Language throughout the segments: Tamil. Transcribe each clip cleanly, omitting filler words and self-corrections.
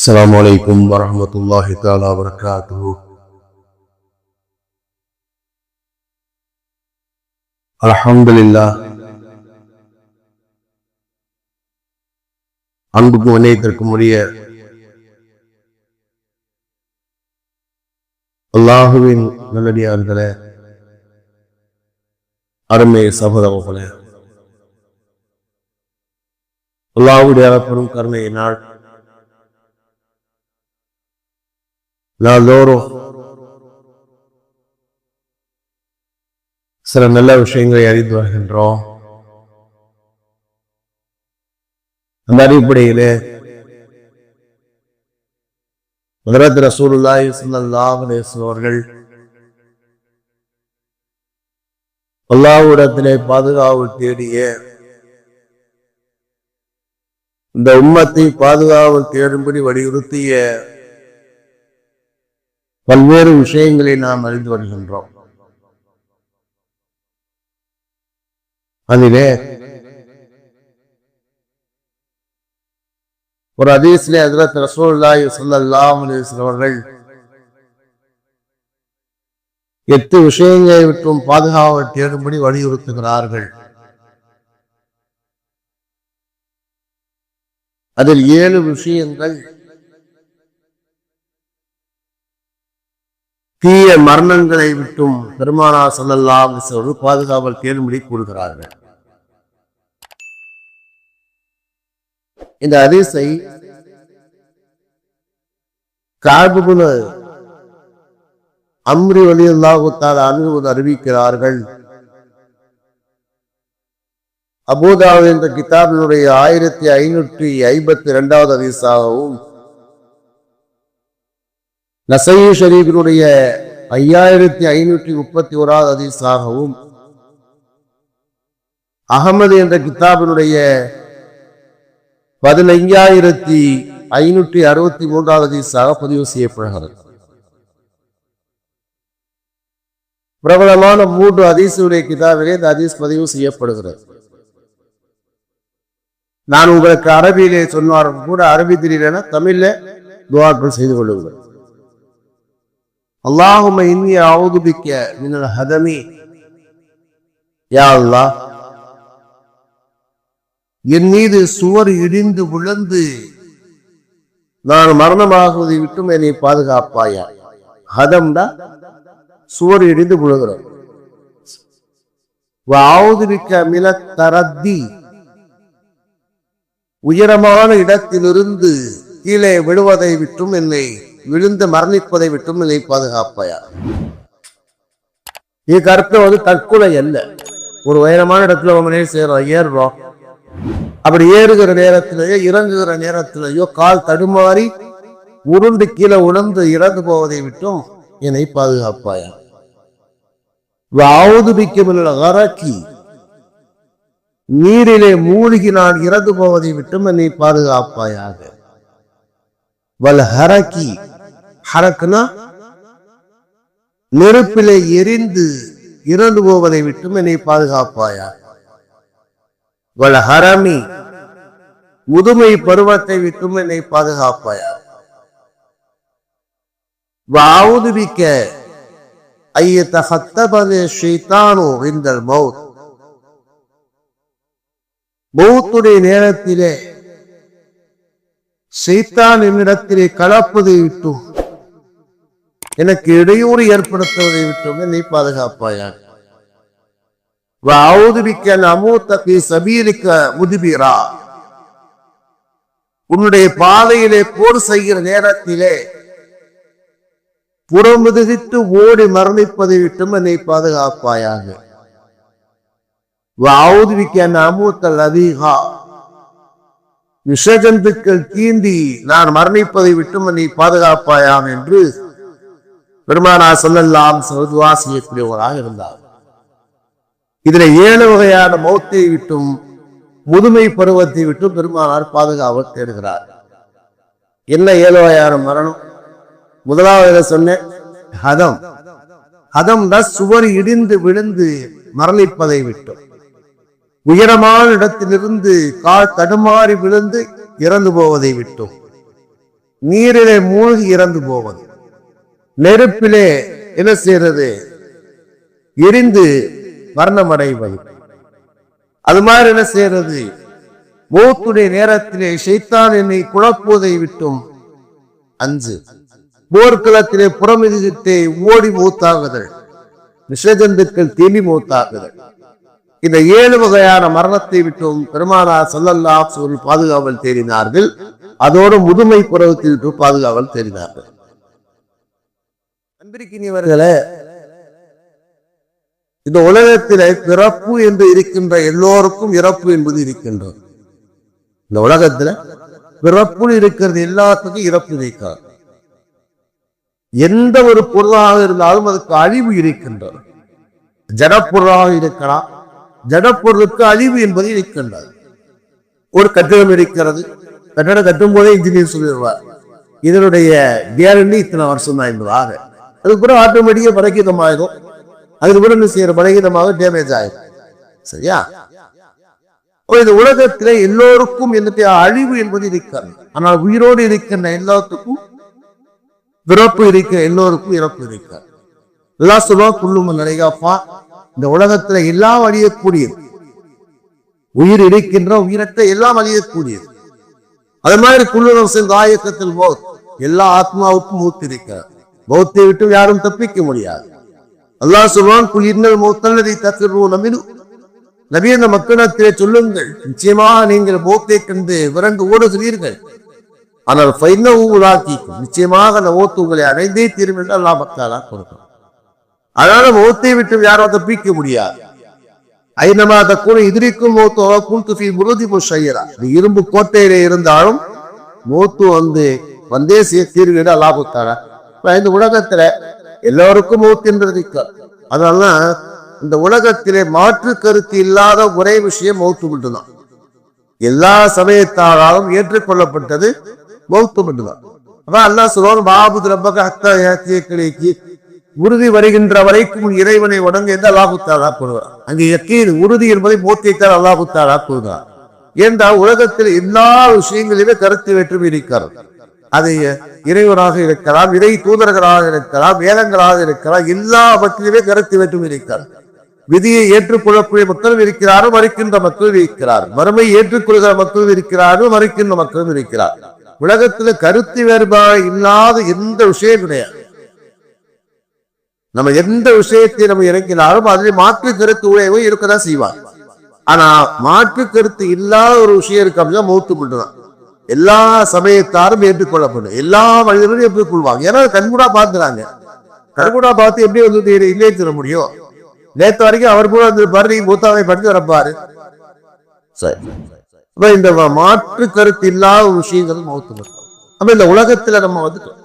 السلام عليكم ورحمة الله تعالى وبركاته. الحمد لله. அன்புக்கும் இணையத்திற்கும் உரிய அல்லாஹுவின் நல்லடியார்களே, அருமை சகோதரர்களே, அல்லாஹ்வுடைய பெரும் கருணையினால் நாள்தோறும் சில நல்ல விஷயங்களை அறிந்து வருகின்றோம். அந்த அடிப்படையிலே ஹஜ்ரத் ரசூலுல்லாஹி ஸல்லல்லாஹு அலைஹி வஸல்லம் அவர்கள் அல்லாஹ்விடத்திலே பாதுகாப்பு தேடிய இந்த உம்மத்தை பாதுகாப்பு தேடும்படி வலியுறுத்திய பல்வேறு விஷயங்களை நாம் அறிந்து வருகின்றோம். அதிலே ஒரு ஹதீஸிலே ஹஜ்ரத் ரசூலுல்லாஹி ஸல்லல்லாஹு அலைஹி வஸல்லம் அவர்கள் 8 விஷயங்களை விட்டும் பாதுகாவல் தேடும்படி வலியுறுத்துகிறார்கள். அதில் 7 விஷயங்கள் தீய மரணங்களை விட்டும் பெருமானார் ஸல்லல்லாஹு அலைஹி வஸல்லம் பாதுகாவல் தேடும்படி கூறுகிறார்கள். இந்த ஹதீஸை கஅப் இப்னு அம்ர் ரலியல்லாஹு தஆலா அன்ஹு அறிவிக்கிறார்கள். அபூ தாவூத் என்ற கிதாபினுடைய 1552வது ஹதீஸாகவும், நஸஈ ஷரீஃபினுடைய 5531வது ஹதீஸாகவும், அஹ்மது என்ற கிதாபினுடைய 15563வது ஹதீஸாக பதிவு செய்யப்படுகிறது. பிரபலமான 3 ஹதீஸுடைய கிதாபிலே இந்த ஹதீஸ் பதிவு செய்யப்படுகிறது. நான் உங்களுக்கு அரபியிலே சொன்னாலும் கூட அரபி தெரியலன்னா தமிழ்ல துஆக்கள் செய்து கொள்ளுங்கள். அல்லாஹும்ம இன்னி அஊது பிக்க மினல் ஹதமி, யா அல்லாஹ், என் மீது சுவர் இடிந்து விழுந்து நான் மரணமாகுவதை விட்டும் என்னை பாதுகாப்பாயா. ஹதம்டா சுவர் இடிந்து விழுகிறோம். வஅஊது பிக்க மினத் தரத்தி, உயரமான இடத்திலிருந்து கீழே விழுவதை விட்டும் என்னை, விழுந்து மரணிப்பதை விட்டும் என்னை பாதுகாப்பாயா. இதுக்கு அர்த்தம் தற்கொலை அல்ல. ஒரு உயரமான இடத்துல ஏறுறோம், அப்படி ஏறுகிற நேரத்திலேயோ இறங்குகிற நேரத்திலேயோ கால் தடுமாறி உருண்டு கீழே உணர்ந்து இறந்து போவதை விட்டும் என்னை பாதுகாப்பாயா. வஅஊது பிக்க மினல் கரக்கி, நீரிலே மூழ்கி நான் இறந்து போவதை விட்டும் என்னை பாதுகாப்பாயாக. வல் ஹரக்கி, ஹரக்குனா நெருப்பிலே எரிந்து இறந்து போவதை விட்டும் என்னை பாதுகாப்பாயா. வல் ஹரமி, முதுமை பருவத்தை விட்டும் என்னை பாதுகாப்பாயா. வஅஊது பிக்க ஐயதஹத்தபனி ஷைத்தானு இன்தல் மௌத், மௌத்துடைய நேரத்திலே ஷைத்தான் என்னிடத்திலே கலப்பதை விட்டும், எனக்கு இடையூறு ஏற்படுத்துவதை விட்டும் என்னை பாதுகாப்பாயா. வஅஊது பிக்க அன் அமூத ஃபீ சபீலிக முத்பிரா, உன்னுடைய பாதையிலே போர் செய்கிற நேரத்திலே புறமுதுகிட்டு ஓடி மரணிப்பதை விட்டும் என்னை பாதுகாப்பாயாக. வஅஊது பிக்க அன் அமூத லதீஹா, விஷஜந்துக்கள் தீண்டி நான் மரணிப்பதை விட்டும் என்னை பாதுகாப்பாயாம் என்று பெருமானார் ஸல்லல்லாஹு அலைஹி வஸல்லம் துஆ செய்யக்கூடியவராக இருந்தார். இதுல 7 வகையான மௌத்தை விட்டும் முதுமை பருவத்தை விட்டும் பெருமானார் பாதுகாவ தேடுகிறார். என்ன 7 வகையான மரணம்? முதலாவது சொன்னேன், ஹதம். ஹதம் தான் சுவர் இடிந்து விழுந்து மரணிப்பதை விட்டும், உயரமான இடத்திலிருந்து கால் தடுமாறி விழுந்து இறந்து போவதை விட்டோம். நீரிலே மூழ்கி இறந்து போவது, நெருப்பிலே என்ன செய்யறது, எரிந்து மரணம் அடைவது. அது மாதிரி என்ன செய்யறது, மௌத்துடைய நேரத்திலே ஷைத்தான் என்னை குழப்புவதை விட்டும் அஞ்சு. போர்க்களத்திலே புறமிதித்தே ஓடி மௌத்தாகுதல், விஷஜந்துக்கள் தீமி மௌத்தாகுதல். இந்த 7 வகையான மரணத்தை விட்டும் பெருமானார் ஸல்லல்லாஹு அலைஹி வஸல்லம் பாதுகாவல் தேடினார்கள். அதோடு முதுமை பருவத்தில் விட்டு பாதுகாவல் தேடினார்கள். அன்பிற்கினியவர்களே, இந்த உலகத்திலே பிறப்பு என்று இருக்கின்ற எல்லோருக்கும் இறப்பு என்பது இருக்கின்றது. இந்த உலகத்துல பிறப்பு இருக்கிறது, எல்லாத்துக்கும் இறப்பு இருக்காது. எந்த ஒரு பொருளாக இருந்தாலும் அதுக்கு அழிவு இருக்கின்றது. ஜடப்பொருளாக இருக்கலாம், ஜடப்பொருளுக்கு அழிவு என்பது இருக்கின்றது. ஒரு கட்டிடம் இருக்கிறது, கட்டிடம் கட்டும் போதே இன்ஜினியர் சொல்லிடுவார் இதனுடைய கேரண்டி இத்தனை வருஷம் தான் என்பதாக. அதுக்கப்புறம் ஆட்டோமேட்டிக்கா பலகீனமாயிடும், அதுக்கப்புறம் என்ன செய்யற பலகீனமாக டேமேஜ் ஆயிடும். சரியா? இந்த உலகத்திலே எல்லோருக்கும் என்னுடைய அழிவு என்பது இருக்காது. ஆனால் உயிரோடு இருக்கின்ற எல்லாத்துக்கும் பிறப்பு இருக்க, எல்லோருக்கும் இறப்பு இருக்காது. எல்லாம் சொல்லுவா குள்ளும நிலைகாப்பா. இந்த உலகத்துல எல்லாம் அழியக்கூடியது, உயிர் இருக்கின்ற உயிரற்ற எல்லாம் அழியக்கூடியது. அது மாதிரி குள்ளுணம் சேர்ந்த ஆயக்கத்தில் மௌத், எல்லா ஆத்மாவுக்கும் மூத்து இருக்கிறார். மௌத்தை விட்டு யாரும் தப்பிக்க முடியாது. அல்லாஹ் சொல்வான், குளிர்நல் மௌத்தல்லதை தத்திருவோம் நம்பினு. நபி, அந்த மக்களிடத்திலே சொல்லுங்கள், நிச்சயமாக நீங்கள் மௌத்தை கண்டு விரண்டு ஓடுகிறீர்கள், ஆனால் நிச்சயமாக அந்த மௌத்து உங்களை அடைந்தே தீரும் என்று அல்லாஹ் பக்தாலா கொடுக்கும். அதனால மௌத்தை விட்டு யாரும் தப்பிக்க முடியாது. ஐநமா தக்கூட எதிரிக்கும் மௌத்து முருதி செய்யறா. இரும்பு கோட்டையில இருந்தாலும் மௌத்து வந்தே தீர்வு என்று அல்லாஹ் பக்தாலா. இந்த உலகத்துல எல்லோருக்கும் மௌத்து என்றது. அதனாலதான் இந்த உலகத்திலே மாற்று கருத்து இல்லாத ஒரே விஷயம் மௌத்து மட்டும்தான். எல்லா சமயத்தாலும் ஏற்றுக்கொள்ளப்பட்டது மௌத்து மட்டும்தான். அதான் அல்லாஹ் சொல்லுவாங்க, பாபுது ரப்பக ஹத்தா யாத்திய கிளைக்கு, உறுதி வருகின்ற வரைக்கும் இறைவனை வணங்க என்று அல்லாஹ் தஆலா கூறுவார். அங்கு யக்கீன் உறுதி என்பதை மௌத்தைத்தான் அல்லாஹ் தஆலா கூறுகிறார். என்றால் உலகத்தில் எல்லா விஷயங்களிலுமே கருத்து வேற்றுமை இருக்கிறது. அது இறைவனாக இருக்கலாம், இறை தூதர்களாக இருக்கலாம், வேதங்களாக இருக்கலாம், எல்லாவற்றிலுமே கருத்து வேற்றுமை இருக்கிறது. விதியை ஏற்றுக்கொள்ளக்கூடிய மக்களும் இருக்கிறார்கள், மறுக்கின்ற மக்களும் இருக்கிறார். மறுமை ஏற்றுக்கொள்கிற மக்களும் இருக்கிறார்கள், மறுக்கின்ற மக்களும் இருக்கிறார். உலகத்துல கருத்து வேறுபாடு இல்லாத எந்த விஷயம் கிடையாது. நம்ம எந்த விஷயத்தை நம்ம இறங்கினாலும் அதில் மாற்று கருத்து உழைவு இருக்கதான் செய்வார். ஆனா மாற்று கருத்து இல்லாத ஒரு விஷயம் இருக்கு அப்படின்னா மௌத்து மட்டும்தான். எல்லா சமயத்தாரும் ஏற்றுக்கொள்ளப்படும், எல்லா மனிதர்களும் ஏற்றுக்கொள்வாங்க. ஏன்னா கண்கூடா பார்த்துறாங்க. கண்கூடா பார்த்து எப்படி இல்லையே தர முடியும்? நேற்று வரைக்கும் அவர் கூட வந்து மூத்தாவை படித்து வரப்பாரு. இந்த மாற்று கருத்து இல்லாத விஷயங்கள் மௌத்து மட்டும். அப்ப இந்த உலகத்துல நம்ம வந்துட்டோம்,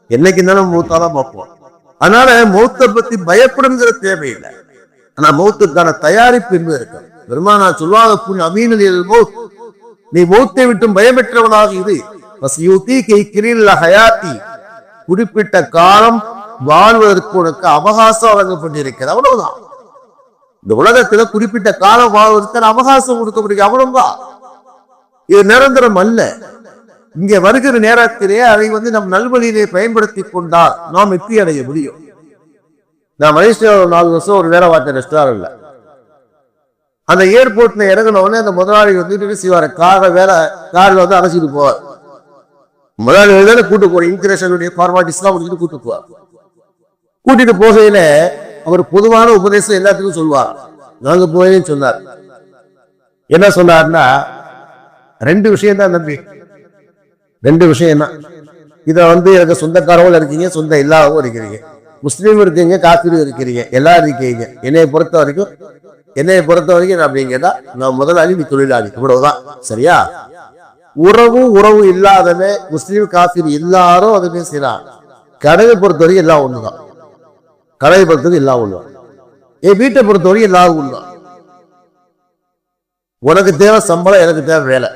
என்னைக்கு இருந்தாலும் மூத்தாதான் பார்ப்போம். அதனால மௌத்தை பத்தி பயப்படுங்கிற தேவையில்லை. ஆனா மௌத்துக்கான தயாரிப்பு என்பது இருக்கு. பெருமானா சொல்வாங்க, அமீனில் மௌத், நீ மௌத்தை விட்டும் பயமற்றவனாக இரு. குறிப்பிட்ட காலம் வாழ்வதற்கு உனக்கு அவகாசம் வழங்கப்பட்டிருக்கிறது, அவ்வளவுதான். இந்த உலகத்துல குறிப்பிட்ட காலம் வாழ்வதற்கு அவகாசம் கொடுக்கப்படுகிறது, அவ்வளவுதான். இது நிரந்தரம் அல்ல. இங்கே வருகிற நேரத்திலே அதை நம் நல்வழியிலே பயன்படுத்தி கொண்டால் நாம் வெற்றி அடைய முடியும். நான் மலேசியாவில் 4 வருஷம் ஒரு வேலை பார்த்தேன் ரெஸ்டாரண்ட்ல. அந்த ஏர்போர்ட்ல இறங்கினோடனே அந்த முதலாளி செய்வாரு, கார்ல அழைச்சிட்டு போவார். முதலாளி கூட்டு போற இன்கிரேஷனுடைய ஃபார்மாலிட்டிஸ் எல்லாம் கூட்டு போவார். கூட்டிட்டு போகையில அவர் பொதுவான உபதேசம் எல்லாத்துக்கும் சொல்லுவார். நாங்க போய் சொன்னார், என்ன சொன்னார்னா, 2 விஷயம் தான் தம்பி, 2 விஷயம் தான். இத எனக்கு சொந்தக்காரங்களும் இருக்கீங்க, சொந்த இல்லாதவங்க இருக்கிறீங்க, முஸ்லீம் இருக்கீங்க, காஃபிரும் இருக்கிறீங்க, எல்லாரும் இருக்கீங்க. என்னைய பொறுத்த வரைக்கும் அப்படிங்கதான் நான் முதலாளி, நீ தொழிலாளி, இவ்வளவுதான். சரியா? உறவு இல்லாதவன் முஸ்லீம் காஃபிர் எல்லாரும் அதுவே செய்யலாம். கடையை பொறுத்த வரைக்கும் எல்லாம் ஒண்ணுதான். கடையை பொறுத்தவரைக்கும் எல்லாம் ஒண்ணுதான். என் வீட்டை பொறுத்த வரைக்கும் எல்லாம் ஒண்ணுதான். உனக்கு தேவை சம்பளம், எனக்கு தேவை வேலை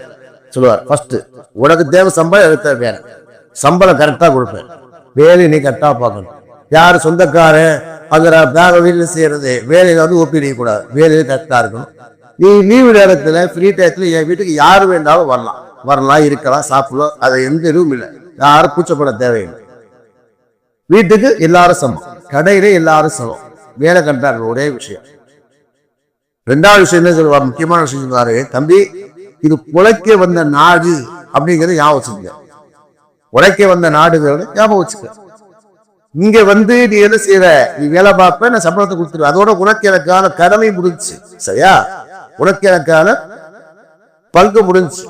சொல்லுவார். ஃபர்ஸ்ட் உனக்கு தேவை சம்பளம், எனக்கு தேவை வேலை. சம்பளம் கரெக்டா கொடுப்பேன், வேலையை நீ கரெக்டா பார்க்கணும். யாரு சொந்தக்காரன் அந்த வீட்டில் செய்யறது வேலையில ஒப்பிடிக்க கூடாது, வேலையில கரெக்டா இருக்கணும். நீ லீவு நேரத்துல ஃப்ரீ டயத்துல என் வீட்டுக்கு யாரு வேண்டாலும் வரலாம், இருக்கலாம், சாப்பிடலாம், அது எந்த இதுவும் இல்லை. யாரும் கூச்சப்பட தேவையில்லை. வீட்டுக்கு எல்லாரும் சமம், கடையிலே எல்லாரும் சமம், வேலை கண்டார்கள், ஒரே விஷயம். ரெண்டாவது விஷயம் என்ன சொல்லுவார், முக்கியமான விஷயம் சொல்லுவாரு, தம்பி இது உழைக்க வந்த நாடு அப்படிங்கிறத ஞாபகம் வச்சுக்க. உழைக்க வந்த நாடுங்கிறத ஞாபகம் வச்சுக்க. இங்க வந்து நீ என்ன செய்யற, நீ வேலை பார்ப்ப, நான் சம்பளத்தை கொடுத்துருவேன், அதோட உனக்கு எனக்கான கடமை முடிஞ்சு, சரியா? உனக்கு எனக்கான பங்கு முடிஞ்சு.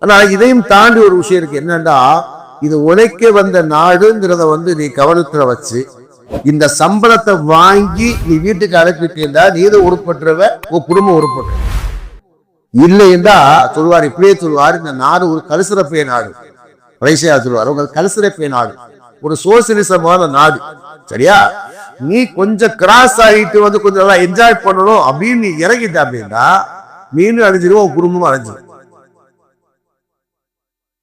ஆனா இதையும் தாண்டி ஒரு விஷயம் இருக்கு, என்னன்னா இது உழைக்க வந்த நாடுங்கிறத வந்து நீ கவனத்துல வச்சு இந்த சம்பளத்தை வாங்கி நீ வீட்டுக்கு அனுப்பிட்டா நீத உருப்பட்டுறவ, உன் குடும்பம் உருப்பட்டு. இல்லைன்னா சொல்லுவார், இப்படியே சொல்லுவார், இந்த நாடு ஒரு கலுசிறப்பைய நாடு. வயசையா சொல்லுவார், உங்க கலுசிறப்பைய நாடு, ஒரு சோசியலிசமான நாடு, சரியா? நீ கொஞ்சம் கிராஸ் ஆகிட்டு வந்து கொஞ்சம் நல்லா என்ஜாய் பண்ணணும் அப்படின்னு நீ இறங்கிட்ட அப்படின்னா மீண்டும் அழிஞ்சிருவோம், உன் குடும்பமும் அழிஞ்சிடும்.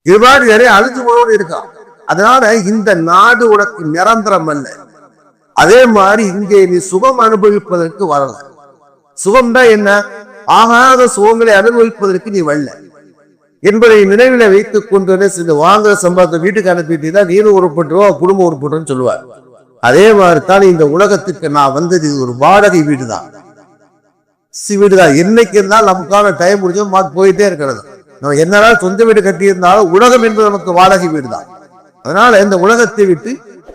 இது மாதிரி நிறைய அழிஞ்சு போனோடு இருக்கான். அதனால இந்த நாடு உனக்கு நிரந்தரம் அல்ல. அதே மாதிரி இங்கே நீ சுகம் அனுபவிப்பதற்கு வரல. சுகம் தான் என்ன, ஆகாத சுகங்களை அனுபவிப்பதற்கு நீ வரல என்பதை நினைவில வைத்துக் கொண்டு வாங்குற சம்பளத்தை வீட்டுக்கு அனுப்பிட்டு நீரும் உருப்பட்டுருவோம், குடும்பம் உருப்பட்டுன்னு சொல்லுவார். அதே மாதிரி தான் இந்த உலகத்துக்கு நான் வந்தது இது ஒரு வாடகை வீடுதான், வீடுதான். என்னைக்கு இருந்தாலும் நமக்கான டைம் முடிஞ்சோம் போயிட்டே இருக்கிறது. நம்ம என்னதான் சொந்த வீடு கட்டி இருந்தாலும் உலகம் என்பது நமக்கு வாடகை வீடுதான். அதனால இந்த உலகத்தை விட்டு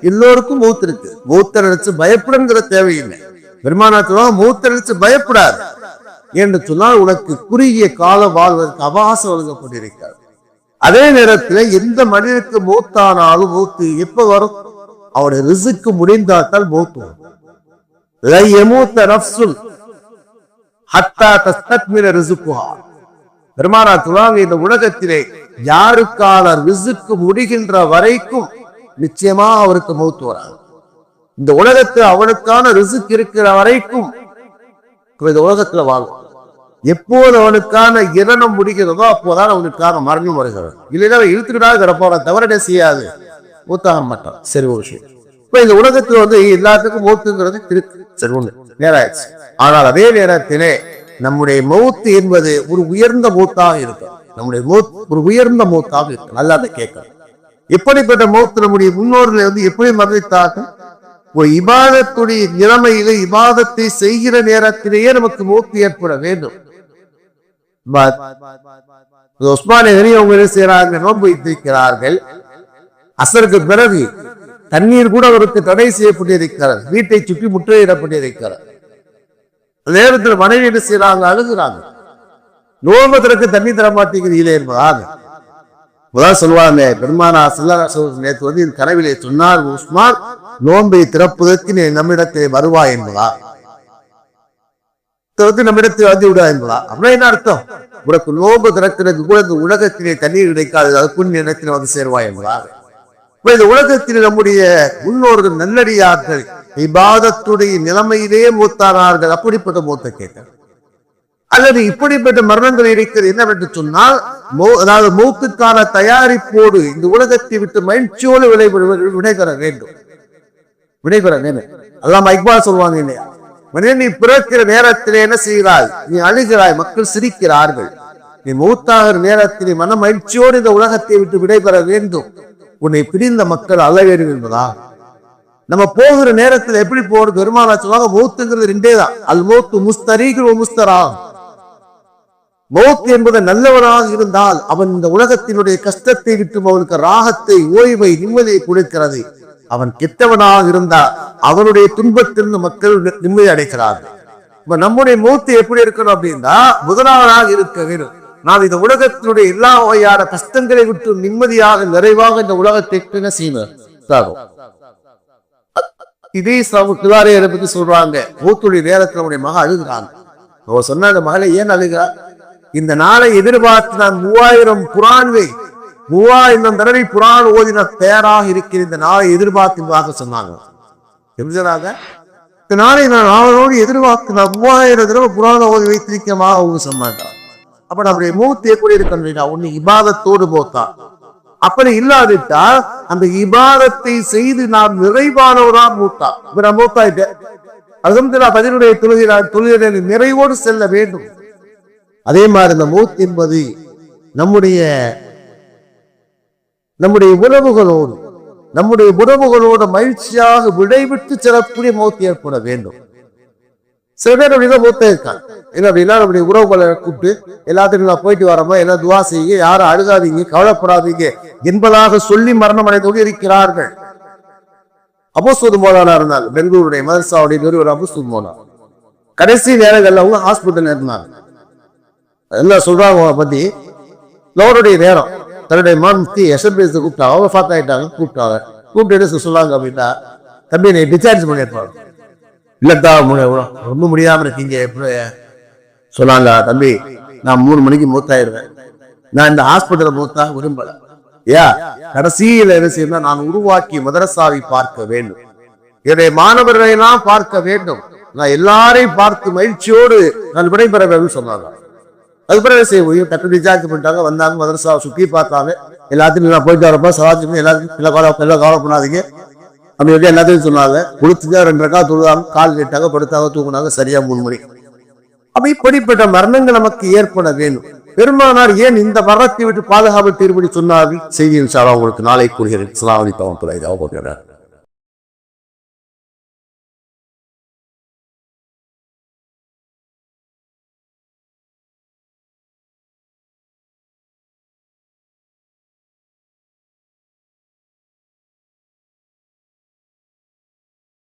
எல்லோருக்கும் மூத்து இருக்கு. மூத்த நினைச்சு பயப்படுங்கிற தேவையில்லை. பெருமானார் மூத்த நினைச்சு பயப்படாது என்று சொன்னால் உனக்கு குறுகிய காலம் வாழ்வதற்கு அவகாசம் வழங்கப்பட்டிருக்காது. அதே நேரத்தில் எந்த மனிதனுக்கு மூத்தானாலும் மூத்து எப்ப வரும், அவருடைய ரிசுக்கு முடிந்தால் மூத்து வரும். பெருமானார் சொல்லுவாங்க, இந்த உலகத்திலே யாருக்கான ரிசுக்கு முடிகின்ற வரைக்கும் நிச்சயமா அவருக்கு மௌத்து வராது. இந்த உலகத்தில் அவனுக்கான ரிசுக்கு இருக்கிற வரைக்கும் இந்த உலகத்துல வாழ்வான். எப்போது அவனுக்கான இரணம் முடிகிறதோ அப்போதான் அவனுக்கான மரணம் வருகிறது. இல்லைன்னா இழுத்துக்கிட்டாலும் கிடப்பான தவறே செய்யாது, மூத்தாக மாட்டான். சரி, ஒரு விஷயம். இப்ப இந்த உலகத்துல வந்து எல்லாத்துக்கும் மௌத்துங்கிறது இருக்கு, சரி, ஒண்ணு நேராயிடுச்சு. ஆனால் அதே நேரத்திலே நம்முடைய மௌத்து என்பது ஒரு உயர்ந்த மௌத்தாக இருக்கும். நம்முடைய ஒரு உயர்ந்த மௌத்தாக இருக்கு. நல்லா கேட்கணும். எப்படிப்பட்ட மௌத்து, நம்முடைய முன்னோர்கள் வந்து எப்படி மரணித்தார்கள்? ஒரு இபாதத்துடைய நிலைமையில இபாதத்தை செய்கிற நேரத்திலேயே நமக்கு மௌத்து ஏற்பட வேண்டும். உஸ்மானிய அவங்க என்ன செய்யறாங்க, நோன்பு வைத்திருக்கிறார்கள். அசருக்கு பிறகு தண்ணீர் கூட அவருக்கு தடை செய்யப்பட்டிருக்கிறார், வீட்டை சுற்றி முற்றுகையிடப்பட்டிருக்கிறார். நேரத்தில் மனைவி என்ன செய்யறாங்க, அழுகுறாங்க. நோன்பதற்கு தண்ணி தர மாட்டேங்கிறீங்களே என்பதாக முதல் சொல்லுவாங்க. பெருமானார் ஸல்லல்லாஹு நேற்று வந்து கனவிலே சொன்னார், உஸ்மான் நோன்பை திறப்பதற்கு நீ நம்மிடத்தில் வருவாய் என்பதா, நம்மிடத்தில் வந்து விடுவா என்பதா. அப்படின்னா என்ன அர்த்தம், உனக்கு நோன்பு திறக்கிறது கூட இந்த உலகத்திலே தண்ணீர் கிடைக்காது, அதுக்குன்னு இடத்துல வந்து சேருவாய் என்பதாக. இந்த உலகத்தில் நம்முடைய முன்னோர்கள் நல்லடியார்கள் இபாதத்துடைய நிலைமையிலேயே மூத்தானார்கள். அப்படிப்பட்ட மூத்த கேட்டார். அல்லது இப்படிப்பட்ட மரணங்கள் இருக்கிறது என்னவென்று சொன்னால், அதாவது மூத்துக்கான தயாரிப்போடு இந்த உலகத்தை விட்டு மகிழ்ச்சியோடு விடைபெற வேண்டும். அல்லாம இக்பால் சொல்லுவாங்க இல்லையா, மனிதன் நீ பிறக்கிற நேரத்திலே என்ன செய்கிறாய், நீ அழுகிறாய், மக்கள் சிரிக்கிறார்கள். நீ மூத்தாகிற நேரத்தில் மன மகிழ்ச்சியோடு இந்த உலகத்தை விட்டு விடைபெற வேண்டும். உன்னை பிரிந்த மக்கள் அழவேறும் என்பதா. நம்ம போகிற நேரத்தில் எப்படி போறது, பெருமானார் சொல்லுவாங்க, மௌத்துங்கிறது ரெண்டே தான். அல் மௌத்து முஸ்தரீகு முஸ்தரா. மௌத் என்பது நல்லவனாக இருந்தால் அவன் இந்த உலகத்தினுடைய கஷ்டத்தை விட்டு அவனுக்கு ராகத்தை, ஓய்வை, நிம்மதியை கொடுக்கிறது. அவன் கெட்டவனாக இருந்தால் அவனுடைய துன்பத்திலிருந்து மக்கள் நிம்மதி அடைக்கிறார்கள். நம்முடைய மௌத்து எப்படி இருக்கணும் அப்படின்னா, முதலாவதாக இருக்க வேண்டும். நாம் இந்த உலகத்தினுடைய எல்லா வகையான கஷ்டங்களை விட்டு நிம்மதியாக நிறைவாக இந்த உலகத்தை செய்யணும். இதே கிளாரையரை பத்தி சொல்றாங்க, மூத்துடைய நேரத்தில் நம்முடைய மகன் அழுகிறாங்க. அவர் சொன்ன அந்த மகளை ஏன் அழுகிறார், இந்த நாளை எதிர்பார்த்து நான் 3000 தடவை குரான் ஓதின தயாராக இருக்கிற இந்த நாளை எதிர்பார்த்ததாக சொன்னாங்க. இந்த நாளை நான் அவரோடு எதிர்பார்த்து நான் 3000 தடவை குரான் ஓதி வைத்திருக்கமாக அவங்க சொன்னாங்க. அப்ப நம்முடைய மூத்து எப்படி இருக்கணும், ஒண்ணு இபாதத்தோடு மூத்தா. அப்படி இல்லாவிட்டால் அந்த இபாதத்தை செய்து நாம் நிறைவானவராக மூத்தா. இப்ப நான் மூத்தாயிட்டேன், அல்ஹம்துலில்லாஹ் பதிலுடைய தொழுகை நிறைவோடு செல்ல வேண்டும். அதே மாதிரி இந்த மௌத் என்பது நம்முடைய நம்முடைய உறவுகளோடு மகிழ்ச்சியாக விடைவிட்டு செல்லக்கூடிய மௌத்து ஏற்பட வேண்டும். சில பேர் அப்படிதான் மூத்த இருக்காங்க. என்ன அப்படின்னா நம்முடைய உறவுகளை கூப்பிட்டு எல்லாத்துக்கும் நான் போயிட்டு வரமா, எல்லாம் துவா செய்யுங்க, யாரும் அழுகாதீங்க, கவலைப்படாதீங்க என்பதாக சொல்லி மரணம் அடைந்தோடு இருக்கிறார்கள். அபூஸூத் மௌலானா இருந்தாங்க, பெங்களூருடைய மதரசாவுடைய நிறுவனர் அபூஸூத் மௌலானா. கடைசி நேரங்கள்ல அவங்க ஹாஸ்பிட்டல் இருந்தாங்க. எல்லாம் சொல்றாங்க அவங்க பத்தி. லோருடைய நேரம் தன்னுடைய முஃப்தி எஸ்எம்பிஎஸ் கூப்பிட்டாங்க. அவங்க ஃபாத் ஆயிட்டாங்க. கூப்பிட்டு சொல்லாங்க அப்படின்னா, தம்பி நீ டிஸ்சார்ஜ் பண்ணியிருப்பாங்க. இல்லத்தா ரொம்ப முடியாம இருக்கீங்க எப்படி சொன்னாங்க. தம்பி நான் 3 மணிக்கு மூத்தாயிருவேன். நான் இந்த ஹாஸ்பிட்டல மூத்தா விரும்பல. கடைசியில என்ன செய்யணும், நான் உருவாக்கி மதரசாவை பார்க்க வேண்டும், என்னுடைய மாணவர்களை எல்லாம் பார்க்க வேண்டும், நான் எல்லாரையும் பார்த்து மகிழ்ச்சியோடு நான் விடைபெற வேண்டும் சொன்னாங்க. அது பிறகு செய்ய டக்கு டிஸ்சார்ஜ் பண்ணிட்டாங்க. வந்தாங்க, மதரசாவை சுற்றி பார்த்தாங்க. எல்லாத்தையும் நான் போயிட்டு வரப்போ சவாச்சுமே எல்லாத்துக்கும் எல்லாம் கவலை பண்ணாதீங்க அப்படி வந்து எல்லாத்தையும் சொன்னாங்க. கொடுத்துங்க 2 ரக்கா தொழுதாங்க, கால் கேட்டாங்க, படுத்தாங்க, தூக்குனாங்க. சரியா 3 மணி. அப்ப இப்படிப்பட்ட மரணங்கள் நமக்கு ஏற்பட வேண்டும். பெருமானார் ஏன் இந்த மரணத்தை விட்டு பாதுகாப்பு தீர்ப்படி சொன்னார்கள்? செய்தி உங்களுக்கு நாளை கூறுகிறேன்.